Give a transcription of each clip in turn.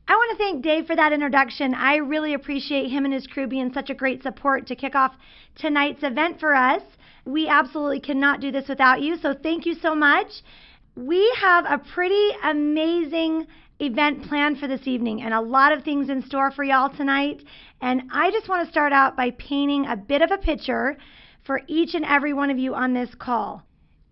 I want to thank Dave for that introduction. I really appreciate him and his crew being such a great support to kick off tonight's event for us. We absolutely cannot do this without you, so thank you so much. We have a pretty amazing event planned for this evening and a lot of things in store for y'all tonight. And I just want to start out by painting a bit of a picture for each and every one of you on this call.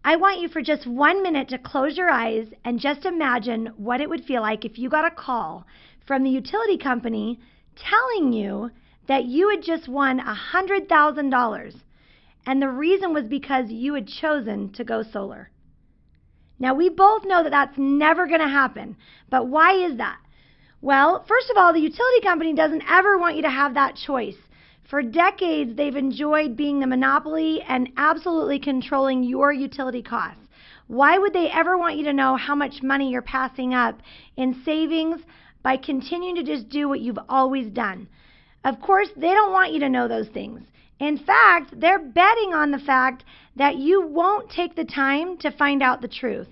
I want you for just 1 minute to close your eyes and just imagine what it would feel like if you got a call from the utility company telling you that you had just won $100,000. And the reason was because you had chosen to go solar. Now, we both know that that's never going to happen. But why is that? Well, first of all, the utility company doesn't ever want you to have that choice. For decades, they've enjoyed being the monopoly and absolutely controlling your utility costs. Why would they ever want you to know how much money you're passing up in savings by continuing to just do what you've always done? Of course, they don't want you to know those things. In fact, they're betting on the fact that you won't take the time to find out the truth.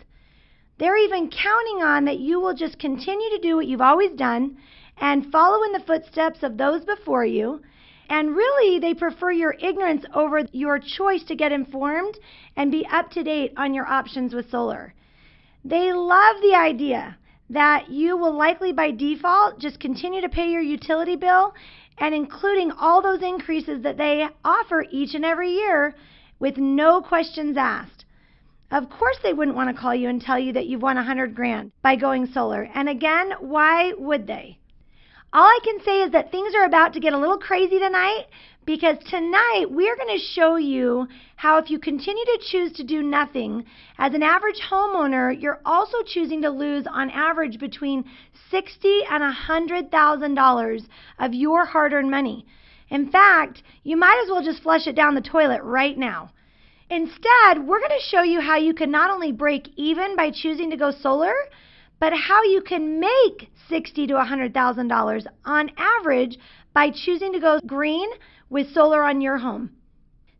They're even counting on that you will just continue to do what you've always done and follow in the footsteps of those before you. And really, they prefer your ignorance over your choice to get informed and be up to date on your options with solar. They love the idea that you will likely by default just continue to pay your utility bill, and including all those increases that they offer each and every year with no questions asked. Of course they wouldn't want to call you and tell you that you've won $100,000 by going solar. And again, why would they? All I can say is that things are about to get a little crazy tonight, because tonight we're going to show you how if you continue to choose to do nothing, as an average homeowner, you're also choosing to lose on average between $60,000 and $100,000 of your hard-earned money. In fact, you might as well just flush it down the toilet right now. Instead, we're going to show you how you can not only break even by choosing to go solar, but how you can make $60,000 to $100,000 on average by choosing to go green with solar on your home.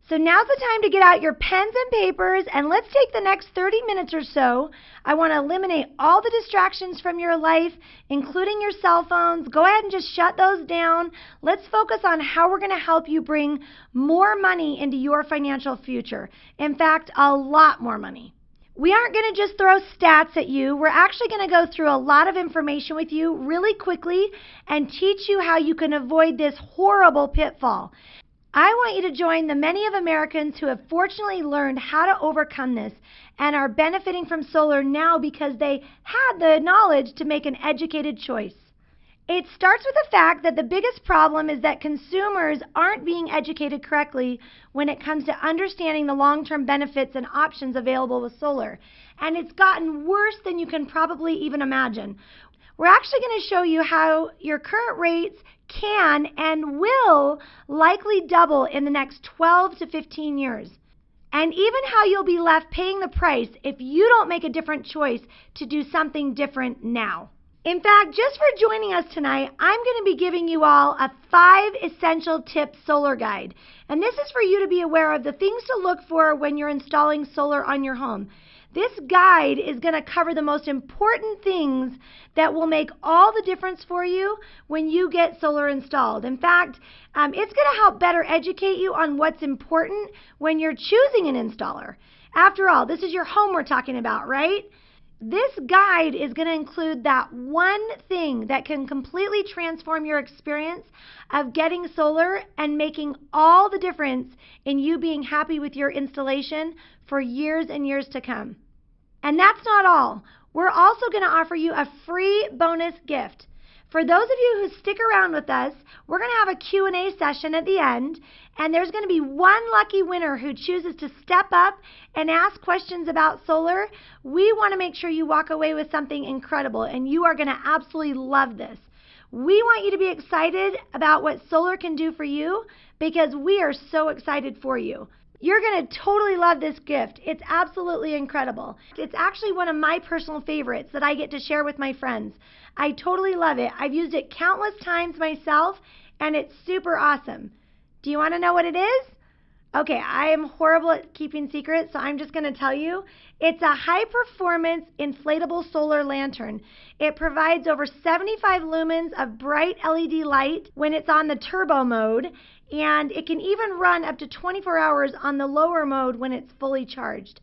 So now's the time to get out your pens and papers, and let's take the next 30 minutes or so. I want to eliminate all the distractions from your life, including your cell phones. Go ahead and just shut those down. Let's focus on how we're going to help you bring more money into your financial future. In fact, a lot more money. We aren't going to just throw stats at you. We're actually going to go through a lot of information with you really quickly and teach you how you can avoid this horrible pitfall. I want you to join the many of Americans who have fortunately learned how to overcome this and are benefiting from solar now because they had the knowledge to make an educated choice. It starts with the fact that the biggest problem is that consumers aren't being educated correctly when it comes to understanding the long-term benefits and options available with solar. And it's gotten worse than you can probably even imagine. We're actually going to show you how your current rates can and will likely double in the next 12 to 15 years. And even how you'll be left paying the price if you don't make a different choice to do something different now. In fact, just for joining us tonight, I'm going to be giving you all a 5 essential tips solar guide. And this is for you to be aware of the things to look for when you're installing solar on your home. This guide is going to cover the most important things that will make all the difference for you when you get solar installed. In fact, it's going to help better educate you on what's important when you're choosing an installer. After all, this is your home we're talking about, right? This guide is going to include that one thing that can completely transform your experience of getting solar and making all the difference in you being happy with your installation for years and years to come. And that's not all. We're also going to offer you a free bonus gift. For those of you who stick around with us, we're going to have a Q&A session at the end, and there's going to be one lucky winner who chooses to step up and ask questions about solar. We want to make sure you walk away with something incredible, and you are going to absolutely love this. We want you to be excited about what solar can do for you because we are so excited for you. You're going to totally love this gift. It's absolutely incredible. It's actually one of my personal favorites that I get to share with my friends. I totally love it. I've used it countless times myself, and it's super awesome. Do you want to know what it is? Okay, I am horrible at keeping secrets, so I'm just going to tell you. It's a high-performance inflatable solar lantern. It provides over 75 lumens of bright LED light when it's on the turbo mode, and it can even run up to 24 hours on the lower mode when it's fully charged.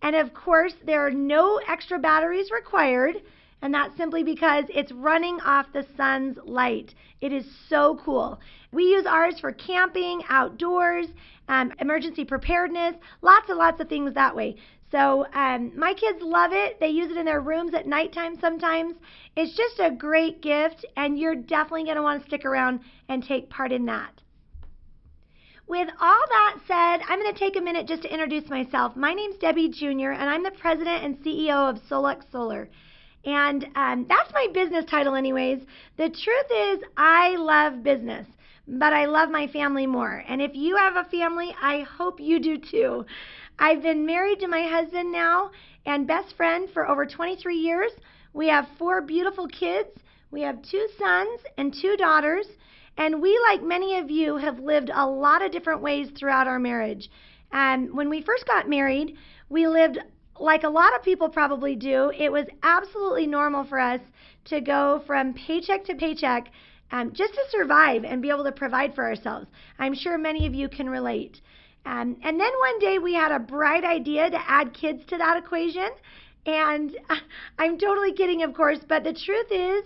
And of course, there are no extra batteries required, and that's simply because it's running off the sun's light. It is so cool. We use ours for camping, outdoors, emergency preparedness, lots and lots of things that way. So my kids love it. They use it in their rooms at nighttime sometimes. It's just a great gift, and you're definitely going to want to stick around and take part in that. With all that said, I'm going to take a minute just to introduce myself. My name's Debbie Jr., and I'm the president and CEO of Solux Solar. And that's my business title anyways. The truth is, I love business, but I love my family more. And if you have a family, I hope you do too. I've been married to my husband now and best friend for over 23 years. We have 4 beautiful kids. We have 2 sons and 2 daughters. And we, like many of you, have lived a lot of different ways throughout our marriage. When we first got married, we lived like a lot of people probably do. It was absolutely normal for us to go from paycheck to paycheck just to survive and be able to provide for ourselves. I'm sure many of you can relate. And then one day we had a bright idea to add kids to that equation. And I'm totally kidding, of course, but the truth is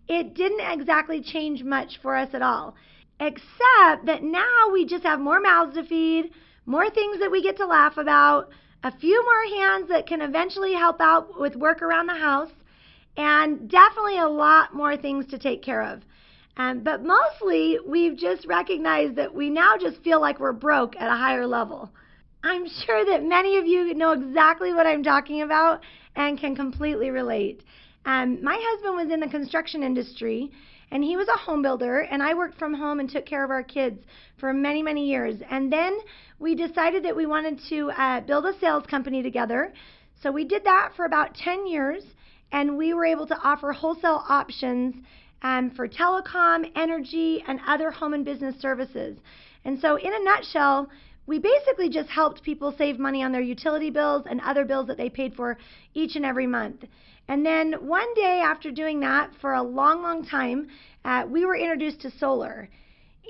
it didn't exactly change much for us at all, except that now we just have more mouths to feed, more things that we get to laugh about, a few more hands that can eventually help out with work around the house, and definitely a lot more things to take care of. But mostly, we've just recognized that we now just feel like we're broke at a higher level. I'm sure that many of you know exactly what I'm talking about and can completely relate. My husband was in the construction industry, and he was a home builder, and I worked from home and took care of our kids for many, many years. And then we decided that we wanted to build a sales company together. So we did that for about 10 years, and we were able to offer wholesale options for telecom, energy, and other home and business services. And so in a nutshell, we basically just helped people save money on their utility bills and other bills that they paid for each and every month. And then one day after doing that for a long, long time, we were introduced to solar.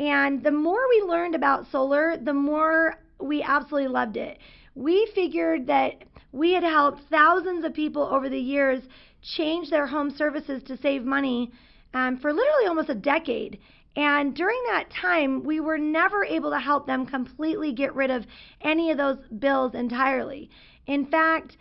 And the more we learned about solar, the more we absolutely loved it. We figured that we had helped thousands of people over the years change their home services to save money for literally almost a decade. And during that time, we were never able to help them completely get rid of any of those bills entirely. In fact,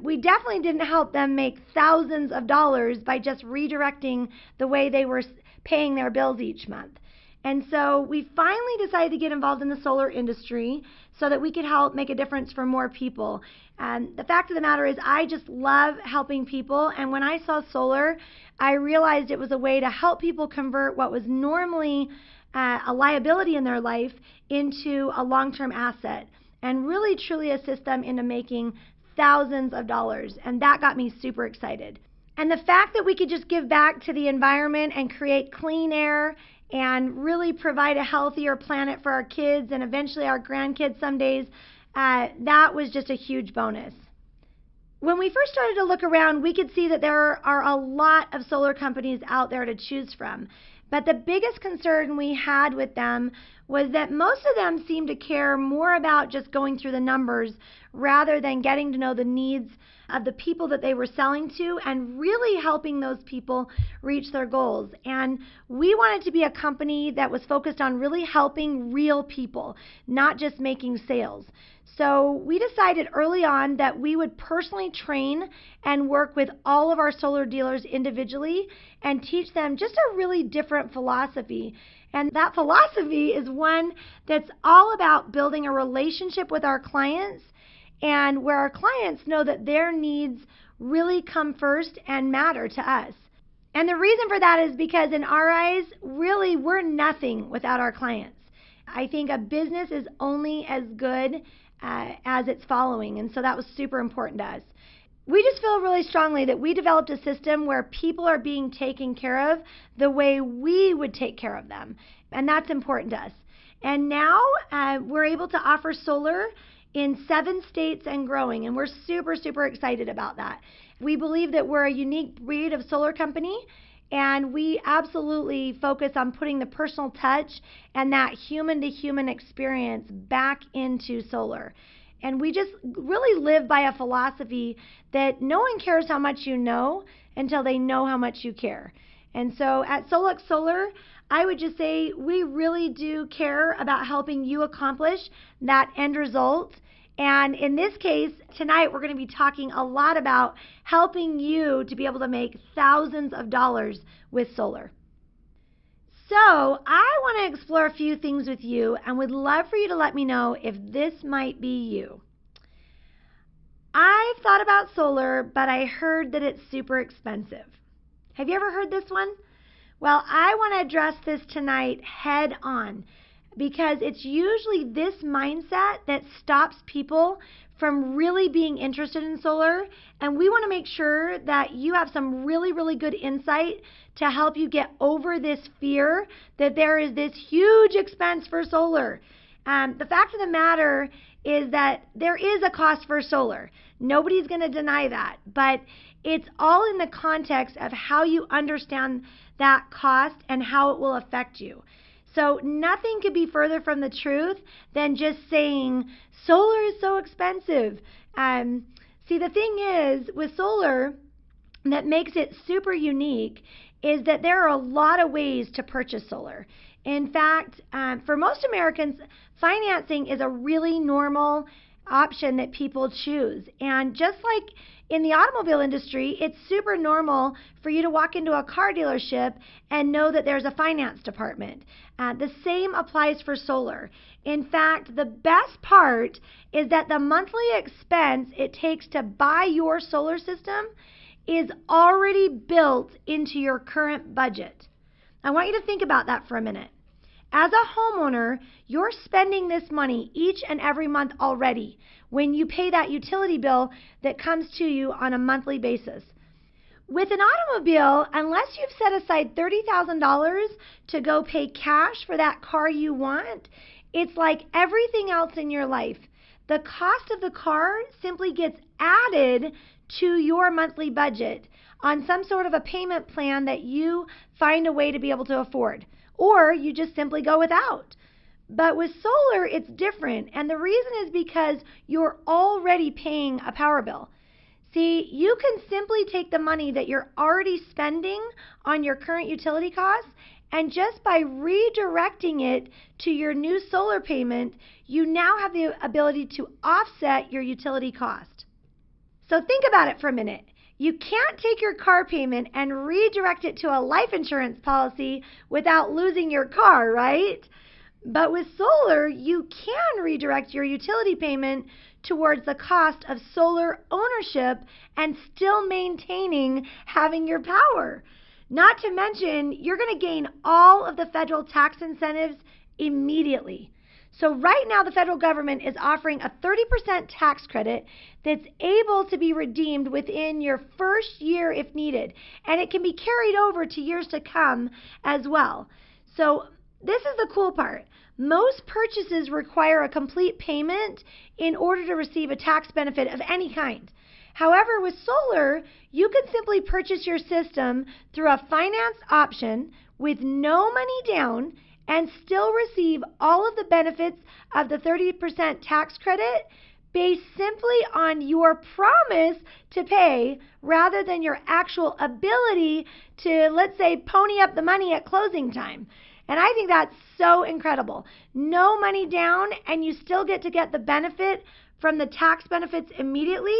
we definitely didn't help them make thousands of dollars by just redirecting the way they were paying their bills each month. And so we finally decided to get involved in the solar industry so that we could help make a difference for more people. And the fact of the matter is, I just love helping people. And when I saw solar, I realized it was a way to help people convert what was normally a liability in their life into a long-term asset and really truly assist them into making thousands of dollars. And that got me super excited. And the fact that we could just give back to the environment and create clean air and really provide a healthier planet for our kids and eventually our grandkids some days, that was just a huge bonus. When we first started to look around, we could see that there are a lot of solar companies out there to choose from. But the biggest concern we had with them was that most of them seemed to care more about just going through the numbers rather than getting to know the needs of the people that they were selling to and really helping those people reach their goals. And we wanted to be a company that was focused on really helping real people, not just making sales. So we decided early on that we would personally train and work with all of our solar dealers individually and teach them just a really different philosophy. And that philosophy is one that's all about building a relationship with our clients and where our clients know that their needs really come first and matter to us. And the reason for that is because in our eyes, really, we're nothing without our clients. I think a business is only as good as its following, and so that was super important to us. We just feel really strongly that we developed a system where people are being taken care of the way we would take care of them, and that's important to us. And now we're able to offer solar in 7 states and growing, and we're super, super excited about that. We believe that we're a unique breed of solar company, and we absolutely focus on putting the personal touch and that human-to-human experience back into solar. And we just really live by a philosophy that no one cares how much you know until they know how much you care. And so at Solux Solar, I would just say we really do care about helping you accomplish that end result. And in this case, tonight we're going to be talking a lot about helping you to be able to make thousands of dollars with solar. So I want to explore a few things with you and would love for you to let me know if this might be you. I've thought about solar, but I heard that it's super expensive. Have you ever heard this one? Well, I want to address this tonight head on, because it's usually this mindset that stops people from really being interested in solar, and we want to make sure that you have some really, really good insight to help you get over this fear that there is this huge expense for solar. The fact of the matter is that there is a cost for solar. Nobody's going to deny that, but it's all in the context of how you understand that cost and how it will affect you. So nothing could be further from the truth than just saying solar is so expensive. See, the thing is with solar that makes it super unique is that there are a lot of ways to purchase solar. In fact, for most Americans, financing is a really normal option that people choose. And just like in the automobile industry, it's super normal for you to walk into a car dealership and know that there's a finance department. The same applies for solar. In fact, the best part is that the monthly expense it takes to buy your solar system is already built into your current budget. I want you to think about that for a minute. As a homeowner, you're spending this money each and every month already when you pay that utility bill that comes to you on a monthly basis. With an automobile, unless you've set aside $30,000 to go pay cash for that car you want, it's like everything else in your life. The cost of the car simply gets added to your monthly budget on some sort of a payment plan that you find a way to be able to afford, or you just simply go without. But with solar, it's different, and the reason is because you're already paying a power bill. See, you can simply take the money that you're already spending on your current utility costs, and just by redirecting it to your new solar payment, you now have the ability to offset your utility cost. So think about it for a minute. You can't take your car payment and redirect it to a life insurance policy without losing your car, right? But with solar, you can redirect your utility payment towards the cost of solar ownership and still maintaining having your power. Not to mention, you're going to gain all of the federal tax incentives immediately. So right now, the federal government is offering a 30% tax credit that's able to be redeemed within your first year if needed, and it can be carried over to years to come as well. So this is the cool part. Most purchases require a complete payment in order to receive a tax benefit of any kind. However, with solar, you can simply purchase your system through a finance option with no money down and still receive all of the benefits of the 30% tax credit based simply on your promise to pay rather than your actual ability to, let's say, pony up the money at closing time. And I think that's so incredible. No money down, and you still get the benefit from the tax benefits immediately.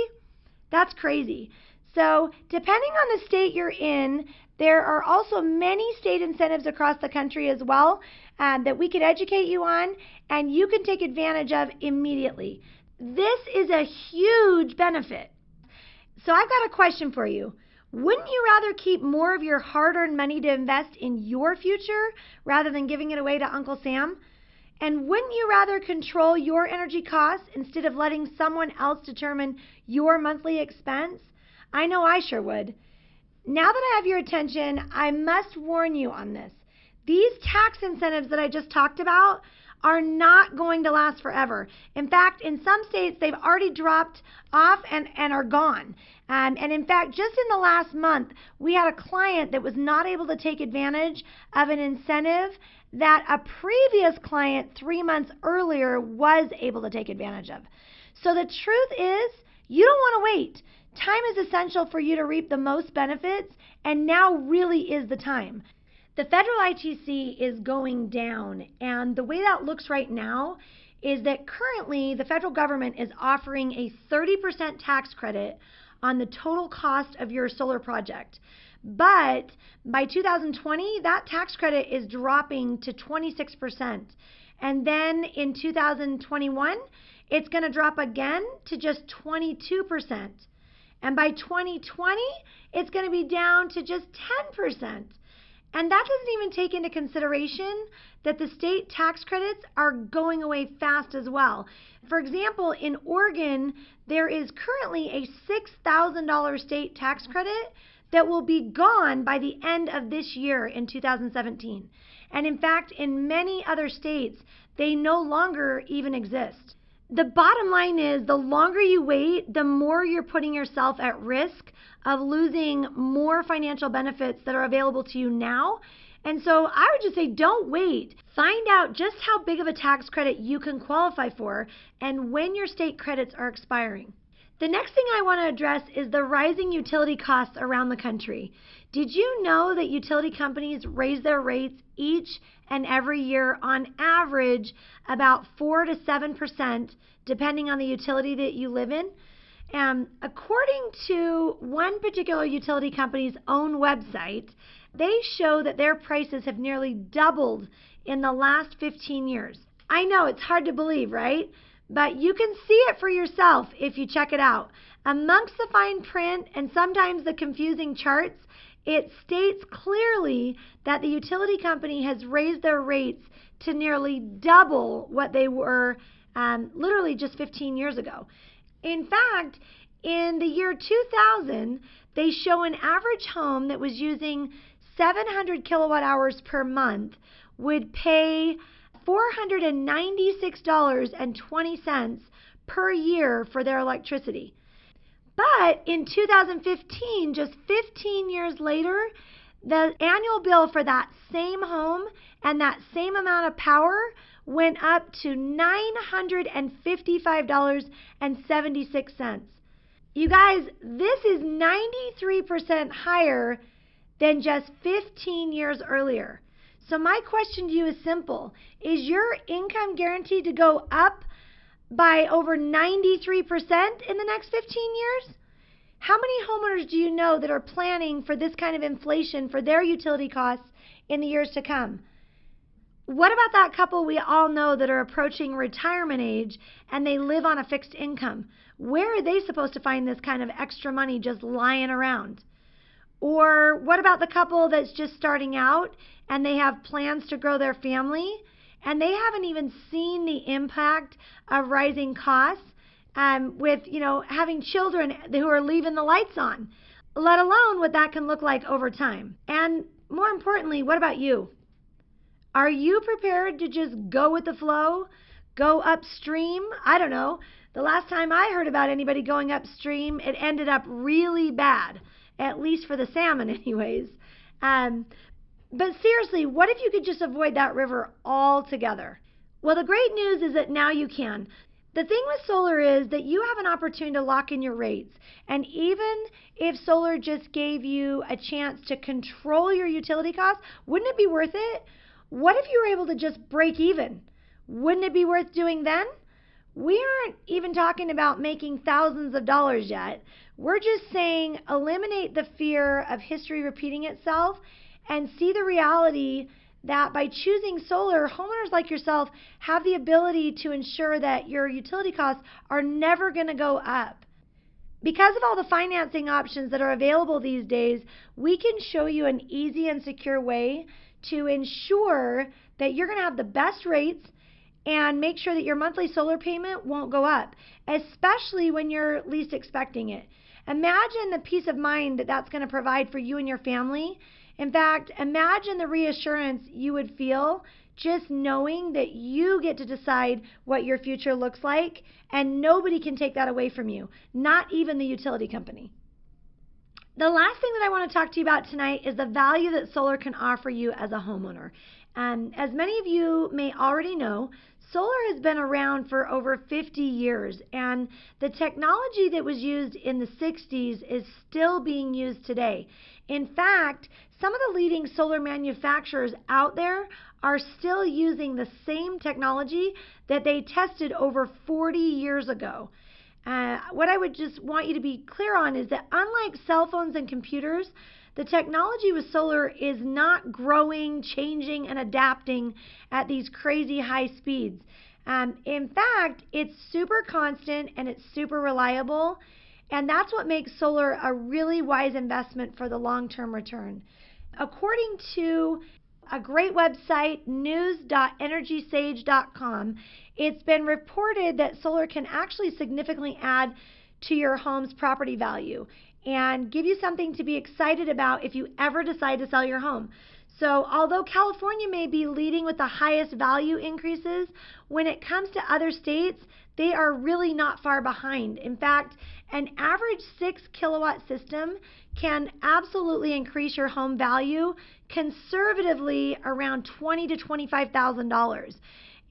That's crazy. So depending on the state you're in, there are also many state incentives across the country as well that we can educate you on, and you can take advantage of immediately. This is a huge benefit. So I've got a question for you. Wouldn't you rather keep more of your hard-earned money to invest in your future rather than giving it away to Uncle Sam? And wouldn't you rather control your energy costs instead of letting someone else determine your monthly expense? I know I sure would. Now that I have your attention, I must warn you on this. These tax incentives that I just talked about are not going to last forever. In fact, in some states, they've already dropped off and are gone. And in fact, just in the last month, we had a client that was not able to take advantage of an incentive that a previous client 3 months earlier was able to take advantage of. So the truth is, you don't want to wait. Time is essential for you to reap the most benefits, and now really is the time. The federal ITC is going down, and the way that looks right now is that currently the federal government is offering a 30% tax credit on the total cost of your solar project. But by 2020, that tax credit is dropping to 26%. And then in 2021, it's going to drop again to just 22%. And by 2020, it's going to be down to just 10%. And that doesn't even take into consideration that the state tax credits are going away fast as well. For example, in Oregon, there is currently a $6,000 state tax credit that will be gone by the end of this year in 2017. And in fact, in many other states, they no longer even exist. The bottom line is, the longer you wait, the more you're putting yourself at risk of losing more financial benefits that are available to you now. And so I would just say, don't wait. Find out just how big of a tax credit you can qualify for and when your state credits are expiring. The next thing I want to address is the rising utility costs around the country. Did you know that utility companies raise their rates each and every year on average about 4 to 7%, depending on the utility that you live in? According to one particular utility company's own website, they show that their prices have nearly doubled in the last 15 years. I know it's hard to believe, right? But you can see it for yourself if you check it out. Amongst the fine print and sometimes the confusing charts, it states clearly that the utility company has raised their rates to nearly double what they were literally just 15 years ago. In fact, in the year 2000, they show an average home that was using 700 kilowatt hours per month would pay $496.20 per year for their electricity. But in 2015, just 15 years later, the annual bill for that same home and that same amount of power went up to $955.76. You guys, this is 93% higher than just 15 years earlier. So my question to you is simple. Is your income guaranteed to go up by over 93% in the next 15 years? How many homeowners do you know that are planning for this kind of inflation for their utility costs in the years to come? What about that couple we all know that are approaching retirement age and they live on a fixed income? Where are they supposed to find this kind of extra money just lying around? Or what about the couple that's just starting out and they have plans to grow their family and they haven't even seen the impact of rising costs with, having children who are leaving the lights on, let alone what that can look like over time? And more importantly, what about you? Are you prepared to just go with the flow, go upstream? I don't know. The last time I heard about anybody going upstream, it ended up really bad, at least for the salmon anyways. But seriously, what if you could just avoid that river altogether? Well, the great news is that now you can. The thing with solar is that you have an opportunity to lock in your rates. And even if solar just gave you a chance to control your utility costs, wouldn't it be worth it? What if you were able to just break even? Wouldn't it be worth doing then? We aren't even talking about making thousands of dollars yet. We're just saying eliminate the fear of history repeating itself and see the reality that by choosing solar, homeowners like yourself have the ability to ensure that your utility costs are never going to go up. Because of all the financing options that are available these days, we can show you an easy and secure way to ensure that you're going to have the best rates and make sure that your monthly solar payment won't go up, especially when you're least expecting it. Imagine the peace of mind that that's going to provide for you and your family, In fact, imagine the reassurance you would feel just knowing that you get to decide what your future looks like, and nobody can take that away from you, not even the utility company. The last thing that I want to talk to you about tonight is the value that solar can offer you as a homeowner. As many of you may already know, solar has been around for over 50 years, and the technology that was used in the 60s is still being used today. In fact, some of the leading solar manufacturers out there are still using the same technology that they tested over 40 years ago. What I would just want you to be clear on is that unlike cell phones and computers, the technology with solar is not growing, changing, and adapting at these crazy high speeds. In fact, it's super constant and it's super reliable, and that's what makes solar a really wise investment for the long-term return. According to a great website, news.energysage.com, it's been reported that solar can actually significantly add to your home's property value and give you something to be excited about if you ever decide to sell your home. So although California may be leading with the highest value increases, when it comes to other states, they are really not far behind. In fact, an average 6 kilowatt system can absolutely increase your home value conservatively around $20,000 to $25,000.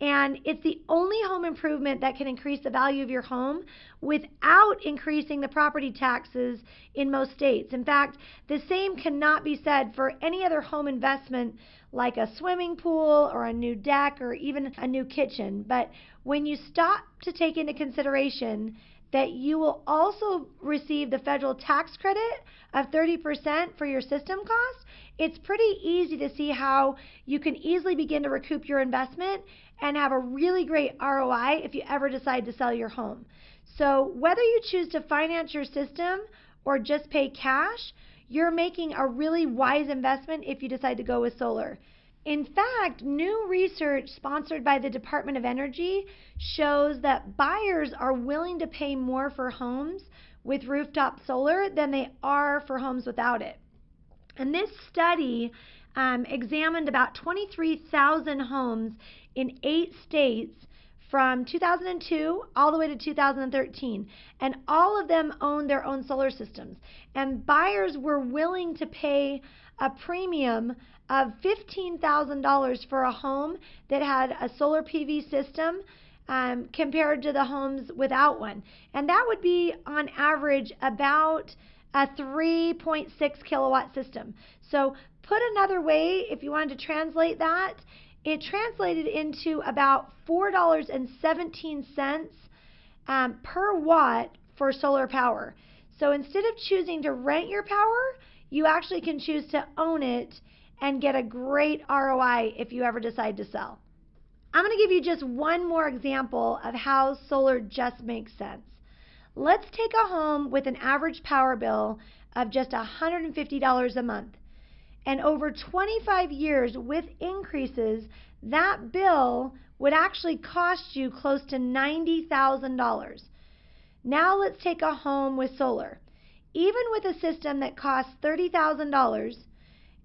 And it's the only home improvement that can increase the value of your home without increasing the property taxes in most states. In fact, the same cannot be said for any other home investment like a swimming pool or a new deck or even a new kitchen. But when you stop to take into consideration that you will also receive the federal tax credit of 30% for your system cost, it's pretty easy to see how you can easily begin to recoup your investment and have a really great ROI if you ever decide to sell your home. So whether you choose to finance your system or just pay cash, you're making a really wise investment if you decide to go with solar. In fact, new research sponsored by the Department of Energy shows that buyers are willing to pay more for homes with rooftop solar than they are for homes without it. And this study examined about 23,000 homes in 8 states from 2002 all the way to 2013, and all of them owned their own solar systems. And buyers were willing to pay a premium of $15,000 for a home that had a solar PV system compared to the homes without one. And that would be on average about a 3.6 kilowatt system. So put another way, if you wanted to translate that, it translated into about $4.17 per watt for solar power. So instead of choosing to rent your power, you actually can choose to own it and get a great ROI if you ever decide to sell. I'm going to give you just one more example of how solar just makes sense. Let's take a home with an average power bill of just $150 a month. And over 25 years with increases, that bill would actually cost you close to $90,000. Now let's take a home with solar. Even with a system that costs $30,000,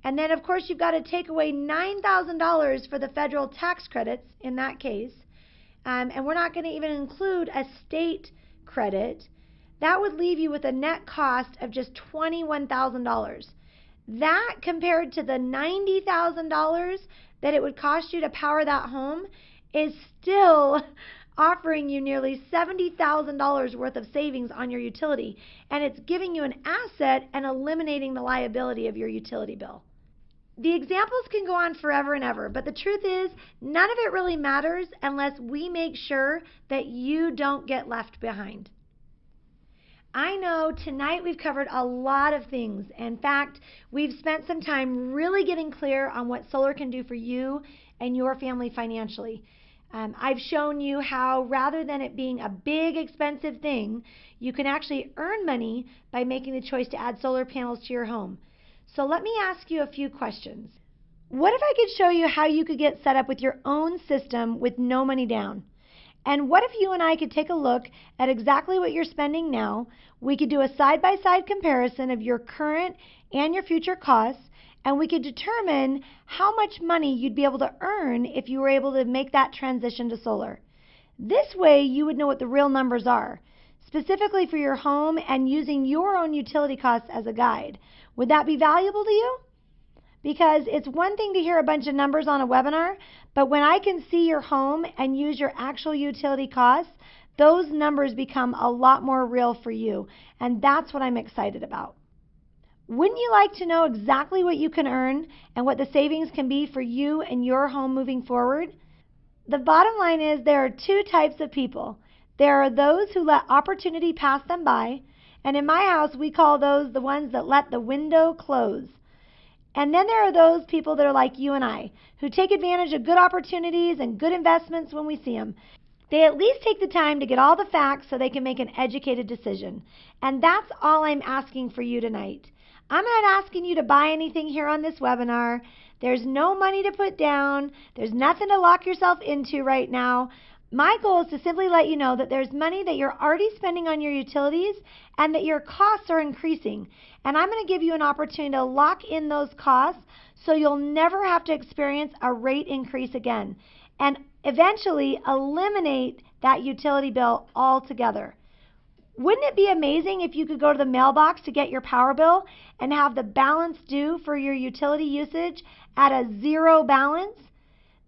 and then of course you've got to take away $9,000 for the federal tax credits in that case, and we're not going to even include a state credit, that would leave you with a net cost of just $21,000. That compared to the $90,000 that it would cost you to power that home is still offering you nearly $70,000 worth of savings on your utility, and it's giving you an asset and eliminating the liability of your utility bill. The examples can go on forever and ever, but the truth is none of it really matters unless we make sure that you don't get left behind. I know tonight we've covered a lot of things. In fact, we've spent some time really getting clear on what solar can do for you and your family financially. I've shown you how rather than it being a big expensive thing, you can actually earn money by making the choice to add solar panels to your home. So let me ask you a few questions. What if I could show you how you could get set up with your own system with no money down? And what if you and I could take a look at exactly what you're spending now? We could do a side-by-side comparison of your current and your future costs, and we could determine how much money you'd be able to earn if you were able to make that transition to solar. This way, you would know what the real numbers are, specifically for your home and using your own utility costs as a guide. Would that be valuable to you? Because it's one thing to hear a bunch of numbers on a webinar, but when I can see your home and use your actual utility costs, those numbers become a lot more real for you, and that's what I'm excited about. Wouldn't you like to know exactly what you can earn and what the savings can be for you and your home moving forward? The bottom line is there are two types of people. There are those who let opportunity pass them by, and in my house we call those the ones that let the window close. And then there are those people that are like you and I, who take advantage of good opportunities and good investments when we see them. They at least take the time to get all the facts so they can make an educated decision. And that's all I'm asking for you tonight. I'm not asking you to buy anything here on this webinar. There's no money to put down. There's nothing to lock yourself into right now. My goal is to simply let you know that there's money that you're already spending on your utilities and that your costs are increasing. And I'm going to give you an opportunity to lock in those costs so you'll never have to experience a rate increase again and eventually eliminate that utility bill altogether. Wouldn't it be amazing if you could go to the mailbox to get your power bill and have the balance due for your utility usage at a zero balance?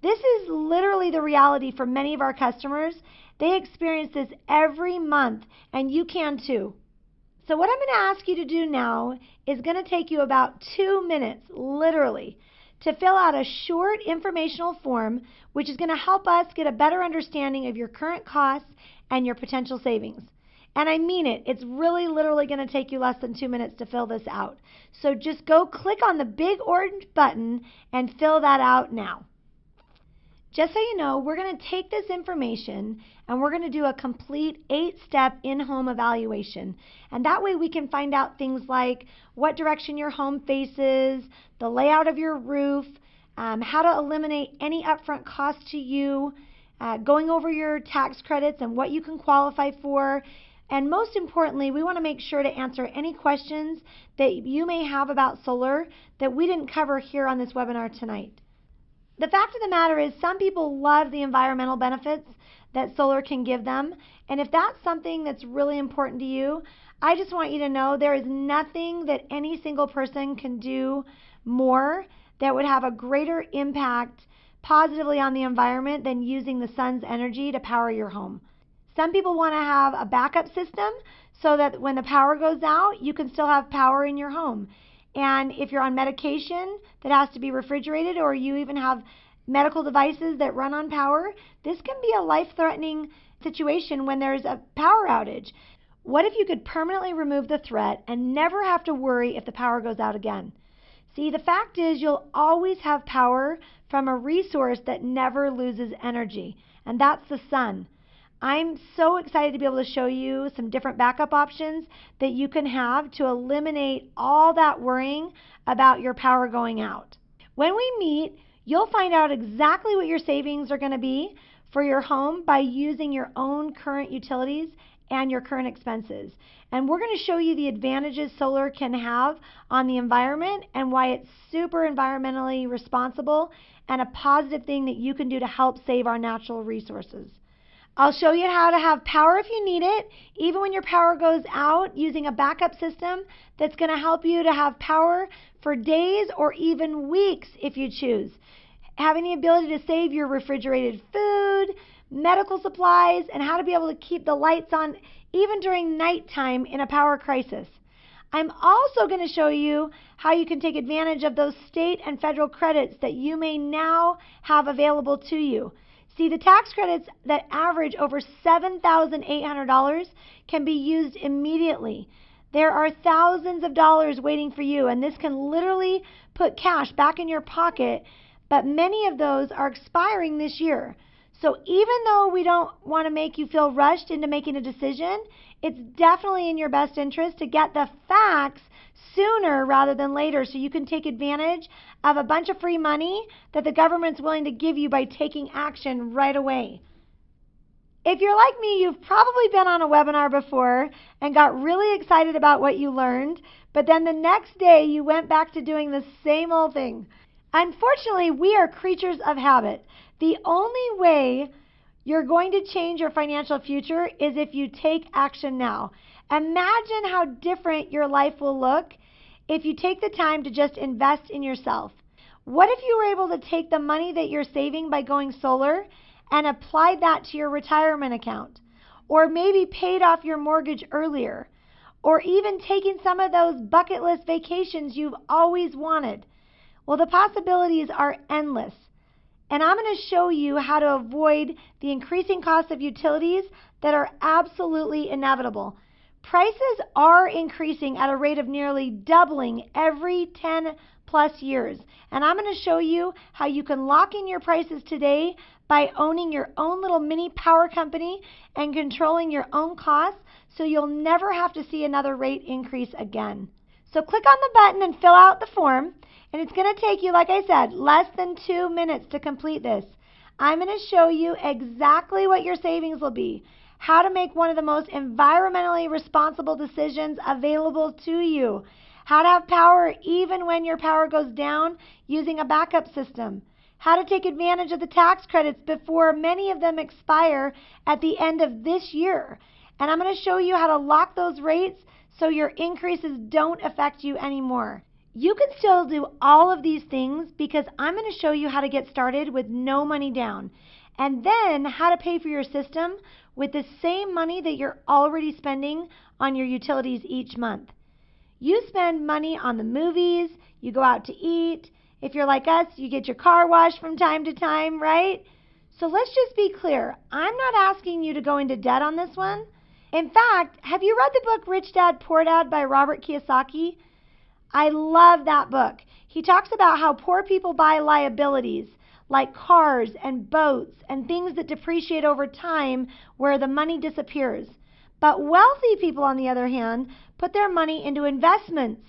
This is literally the reality for many of our customers. They experience this every month, and you can too. So what I'm going to ask you to do now is going to take you about 2 minutes, literally, to fill out a short informational form, which is going to help us get a better understanding of your current costs and your potential savings. And I mean it. It's really literally going to take you less than 2 minutes to fill this out. So just go click on the big orange button and fill that out now. Just so you know, we're going to take this information and we're going to do a complete 8-step in-home evaluation. And that way we can find out things like what direction your home faces, the layout of your roof, how to eliminate any upfront cost to you, going over your tax credits and what you can qualify for. And most importantly, we want to make sure to answer any questions that you may have about solar that we didn't cover here on this webinar tonight. The fact of the matter is some people love the environmental benefits that solar can give them. And if that's something that's really important to you, I just want you to know there is nothing that any single person can do more that would have a greater impact positively on the environment than using the sun's energy to power your home. Some people want to have a backup system so that when the power goes out, you can still have power in your home. And if you're on medication that has to be refrigerated, or you even have medical devices that run on power, this can be a life-threatening situation when there's a power outage. What if you could permanently remove the threat and never have to worry if the power goes out again? See, the fact is you'll always have power from a resource that never loses energy, and that's the sun. I'm so excited to be able to show you some different backup options that you can have to eliminate all that worrying about your power going out. When we meet, you'll find out exactly what your savings are going to be for your home by using your own current utilities and your current expenses. And we're going to show you the advantages solar can have on the environment and why it's super environmentally responsible and a positive thing that you can do to help save our natural resources. I'll show you how to have power if you need it, even when your power goes out, using a backup system that's going to help you to have power for days or even weeks if you choose. Having the ability to save your refrigerated food, medical supplies, and how to be able to keep the lights on even during nighttime in a power crisis. I'm also going to show you how you can take advantage of those state and federal credits that you may now have available to you. See, the tax credits that average over $7,800 can be used immediately. There are thousands of dollars waiting for you, and this can literally put cash back in your pocket, but many of those are expiring this year. So even though we don't want to make you feel rushed into making a decision, it's definitely in your best interest to get the facts sooner rather than later so you can take advantage of a bunch of free money that the government's willing to give you by taking action right away. If you're like me, you've probably been on a webinar before and got really excited about what you learned, but then the next day you went back to doing the same old thing. Unfortunately, we are creatures of habit. The only way you're going to change your financial future is if you take action now. Imagine how different your life will look if you take the time to just invest in yourself. What if you were able to take the money that you're saving by going solar and apply that to your retirement account? Or maybe paid off your mortgage earlier? Or even taking some of those bucket list vacations you've always wanted? Well, the possibilities are endless. And I'm going to show you how to avoid the increasing cost of utilities that are absolutely inevitable. Prices are increasing at a rate of nearly doubling every 10 plus years. And I'm going to show you how you can lock in your prices today by owning your own little mini power company and controlling your own costs so you'll never have to see another rate increase again. So click on the button and fill out the form. And it's going to take you, like I said, less than 2 minutes to complete this. I'm going to show you exactly what your savings will be, how to make one of the most environmentally responsible decisions available to you, how to have power even when your power goes down using a backup system, how to take advantage of the tax credits before many of them expire at the end of this year. And I'm going to show you how to lock those rates so your increases don't affect you anymore. You can still do all of these things because I'm going to show you how to get started with no money down, and then how to pay for your system with the same money that you're already spending on your utilities each month. You spend money on the movies, you go out to eat. If you're like us, you get your car washed from time to time, right? So let's just be clear. I'm not asking you to go into debt on this one. In fact, have you read the book Rich Dad, Poor Dad by Robert Kiyosaki? I love that book. He talks about how poor people buy liabilities like cars and boats and things that depreciate over time where the money disappears. But wealthy people, on the other hand, put their money into investments.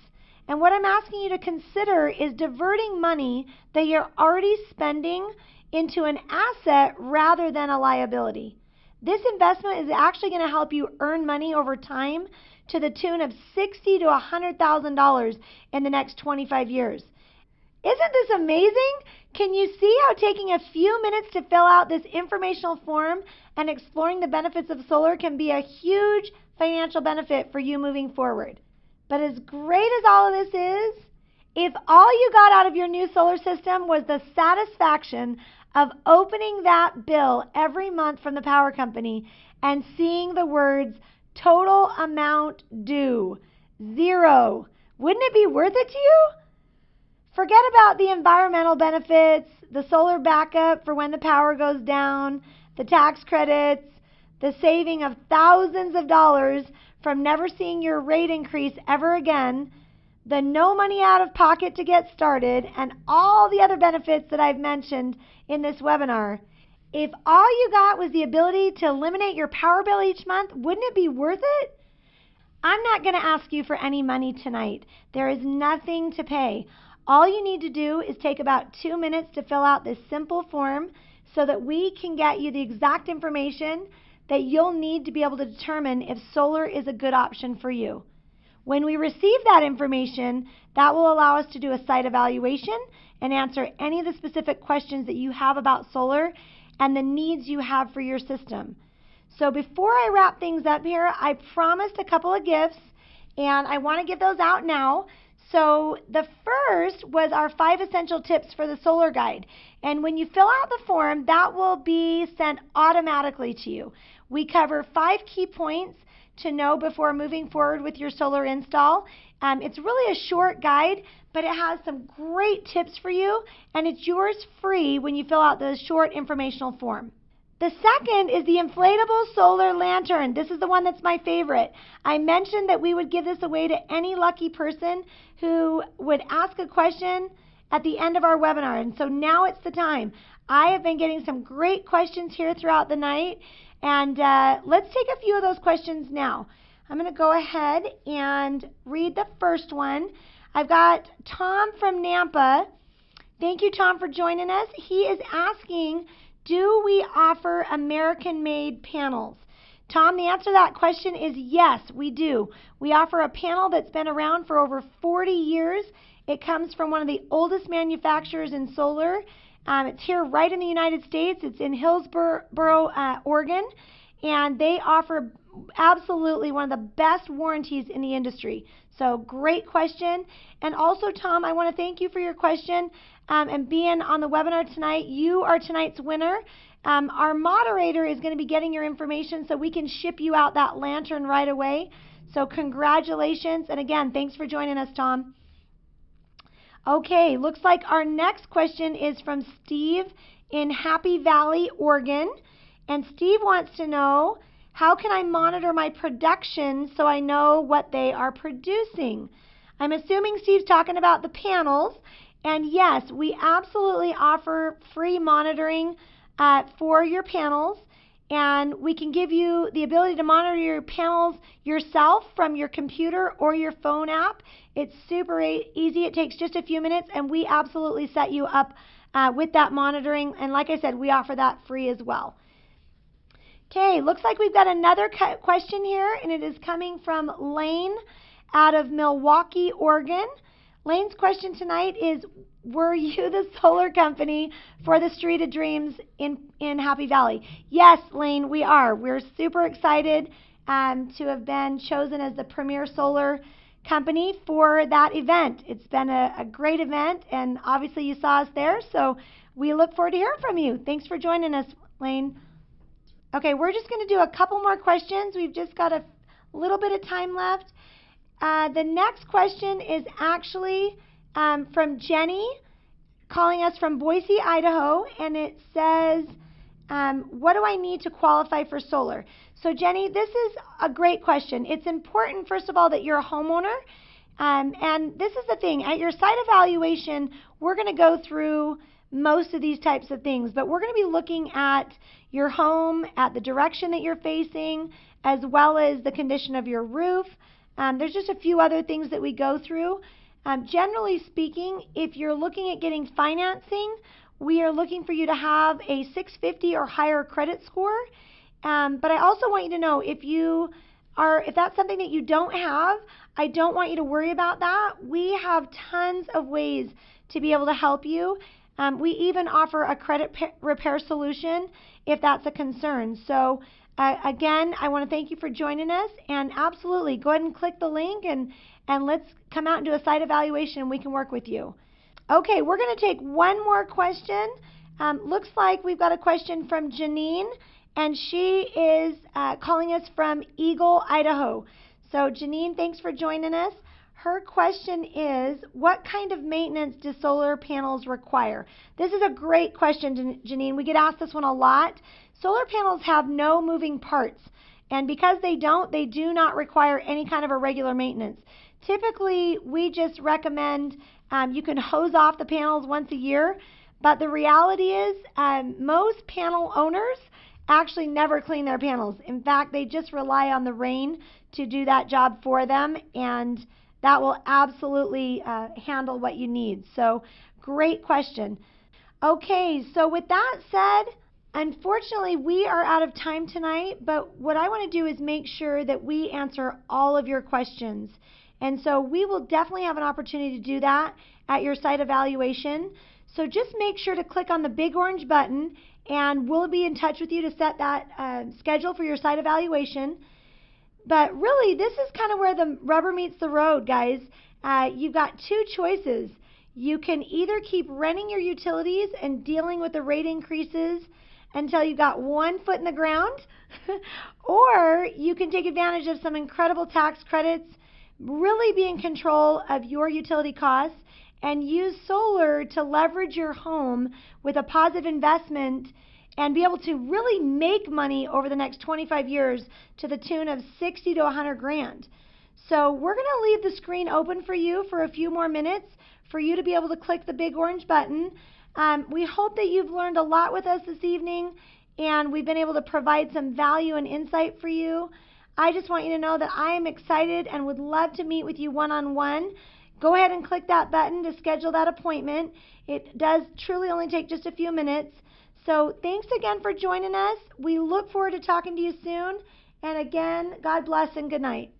And what I'm asking you to consider is diverting money that you're already spending into an asset rather than a liability. This investment is actually going to help you earn money over time to the tune of $60,000 to $100,000 in the next 25 years. Isn't this amazing? Can you see how taking a few minutes to fill out this informational form and exploring the benefits of solar can be a huge financial benefit for you moving forward? But as great as all of this is, if all you got out of your new solar system was the satisfaction of opening that bill every month from the power company and seeing the words total amount due, 0, wouldn't it be worth it to you? Forget about the environmental benefits, the solar backup for when the power goes down, the tax credits, the saving of thousands of dollars from never seeing your rate increase ever again, the no money out of pocket to get started, and all the other benefits that I've mentioned in this webinar. If all you got was the ability to eliminate your power bill each month, wouldn't it be worth it? I'm not going to ask you for any money tonight. There is nothing to pay. All you need to do is take about 2 minutes to fill out this simple form so that we can get you the exact information that you'll need to be able to determine if solar is a good option for you. When we receive that information, that will allow us to do a site evaluation and answer any of the specific questions that you have about solar and the needs you have for your system. So before I wrap things up here, I promised a couple of gifts, and I want to give those out now. So the first was our 5 essential tips for the solar guide. And when you fill out the form, that will be sent automatically to you. We cover 5 key points to know before moving forward with your solar install. It's really a short guide, but it has some great tips for you, and it's yours free when you fill out the short informational form. The second is the inflatable solar lantern. This is the one that's my favorite. I mentioned that we would give this away to any lucky person who would ask a question at the end of our webinar, and so now it's the time. I have been getting some great questions here throughout the night, and let's take a few of those questions now. I'm going to go ahead and read the first one. I've got Tom from Nampa. Thank you, Tom, for joining us. He is asking, do we offer American-made panels? Tom, the answer to that question is yes, we do. We offer a panel that's been around for over 40 years. It comes from one of the oldest manufacturers in solar. It's here right in the United States. It's in Hillsboro, Oregon, and they offer absolutely one of the best warranties in the industry. So great question. And also, Tom, I want to thank you for your question and being on the webinar tonight. You are tonight's winner. Our moderator is going to be getting your information so we can ship you out that lantern right away. So congratulations. And again, thanks for joining us, Tom. Okay, looks like our next question is from Steve in Happy Valley, Oregon. And Steve wants to know, how can I monitor my production so I know what they are producing? I'm assuming Steve's talking about the panels. And yes, we absolutely offer free monitoring for your panels. And we can give you the ability to monitor your panels yourself from your computer or your phone app. It's super easy. It takes just a few minutes, and we absolutely set you up with that monitoring. And like I said, we offer that free as well. Okay, looks like we've got another question here, and it is coming from Lane out of Milwaukee, Oregon. Lane's question tonight is, were you the solar company for the Street of Dreams in Happy Valley? Yes, Lane, we are. We're super excited to have been chosen as the premier solar company for that event. It's been a great event, and obviously you saw us there, so we look forward to hearing from you. Thanks for joining us, Lane. Okay, we're just going to do a couple more questions. We've just got a little bit of time left. The next question is actually from Jenny, calling us from Boise, Idaho, and it says, what do I need to qualify for solar? So Jenny, this is a great question. It's important, first of all, that you're a homeowner. And this is the thing, at your site evaluation, we're going to go through most of these types of things, but we're going to be looking at your home, at the direction that you're facing, as well as the condition of your roof. There's just a few other things that we go through. Generally speaking, if you're looking at getting financing, we are looking for you to have a 650 or higher credit score. But I also want you to know, if that's something that you don't have, I don't want you to worry about that. We have tons of ways to be able to help you. We even offer a credit repair solution if that's a concern. So again, I want to thank you for joining us, and absolutely go ahead and click the link and let's come out and do a site evaluation and we can work with you. Okay, we're going to take one more question. Looks like we've got a question from Janine, and she is calling us from Eagle, Idaho. So Janine, thanks for joining us. Her question is, what kind of maintenance do solar panels require? This is a great question, Janine. We get asked this one a lot. Solar panels have no moving parts, and because they do not require any kind of a regular maintenance. Typically, we just recommend you can hose off the panels once a year, but the reality is most panel owners actually never clean their panels. In fact, they just rely on the rain to do that job for them, and that will absolutely handle what you need. So great question. Okay, so with that said, unfortunately, we are out of time tonight, but what I want to do is make sure that we answer all of your questions. And so we will definitely have an opportunity to do that at your site evaluation. So just make sure to click on the big orange button, and we'll be in touch with you to set that schedule for your site evaluation. But really, this is kind of where the rubber meets the road, guys. You've got two choices. You can either keep renting your utilities and dealing with the rate increases until you've got 1 foot in the ground, or you can take advantage of some incredible tax credits, really be in control of your utility costs, and use solar to leverage your home with a positive investment and be able to really make money over the next 25 years to the tune of 60 to 100 grand. So we're going to leave the screen open for you for a few more minutes for you to be able to click the big orange button. We hope that you've learned a lot with us this evening, and we've been able to provide some value and insight for you. I just want you to know that I am excited and would love to meet with you one-on-one. Go ahead and click that button to schedule that appointment. It does truly only take just a few minutes. So thanks again for joining us. We look forward to talking to you soon. And again, God bless and good night.